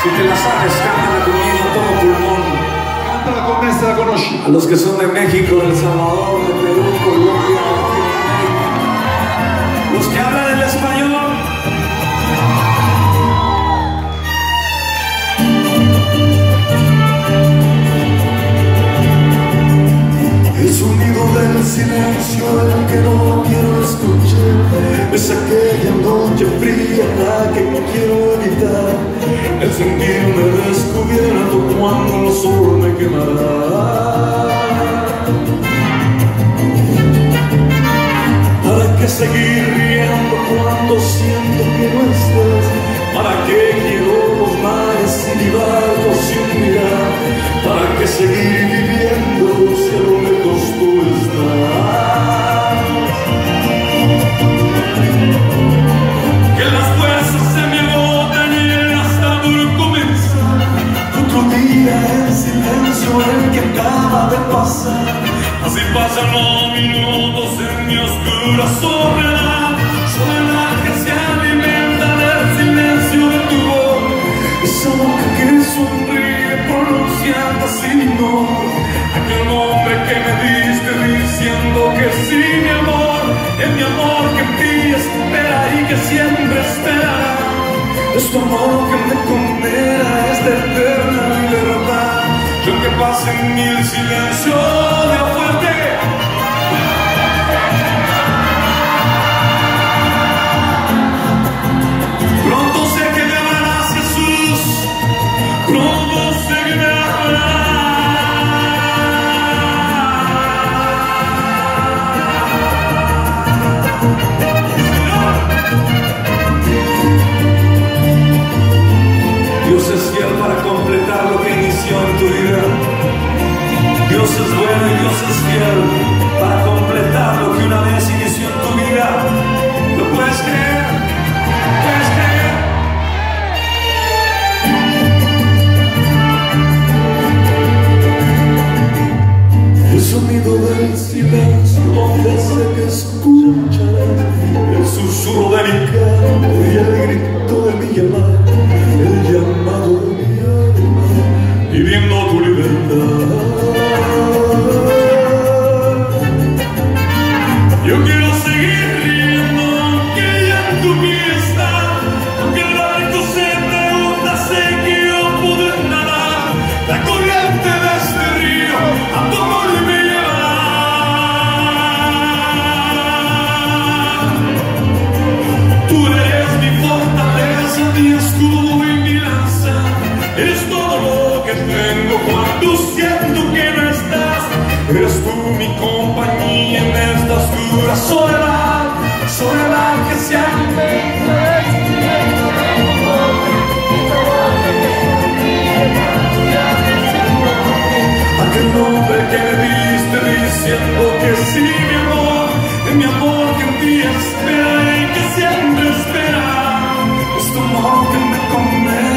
Si te la sabes, cántala conmigo a todo pulmón. Cántala con esta, la conosci. A los que son de México, de El Salvador, de Perú, Colombia, Latinoamérica, los que hablan el español. El sonido del silencio, el que no quiero escuchar, es aquella noche fría la que no quiero evitar. El sentirme descubierto cuando el sol me quemará. ¿Para qué seguir riendo cuando siento que no estás? ¿Para qué quiero los mares y mi barco sin mirar? ¿Para qué seguir viviendo si a lo lejos tú estás? Que las fuerzas se me agotan y hasta por comenzar otro día en silencio el que acaba de pasar. Así pasan los minutos en mi oscura soledad, soledad que se alimenta del silencio de tu voz, esa boca que sonríe pronunciando así mi nombre, aquel nombre que me diste diciendo que sí, mi amor, es mi amor que en ti espera y que siempre esperará. Es tu amor que me condena, es de eterna libertad. Yo que pase en mil silencio de fuerte. Pronto sé que me amarás, Jesús. Pronto sé que me amarás. Dios es fiel para completar lo que inició en tu vida. Dios es bueno y Dios es fiel para completar lo que una vez inició en tu vida. ¿Lo puedes creer? ¿Puedes creer? El sonido del silencio donde sé que escucharé el susurro de mi canto y el grito de mi llamada, el llamado de mi alma pidiendo tu libertad. Yo quiero seguir riendo aunque ya en tu fiesta, aunque el barco se te hunda, sé que yo puedo nadar la corriente de este río a tu amor me llevará. Tú eres mi fortaleza, mi escudo y mi lanza, eres todo lo que tengo cuando siento que no estás. Eres tú mi compañía en esta oscura soledad, soledad que se alimenta. Aquel nombre que me diste diciendo que sí, mi amor, es mi amor que en ti espera y que siempre espera. Es tu amor que me convence.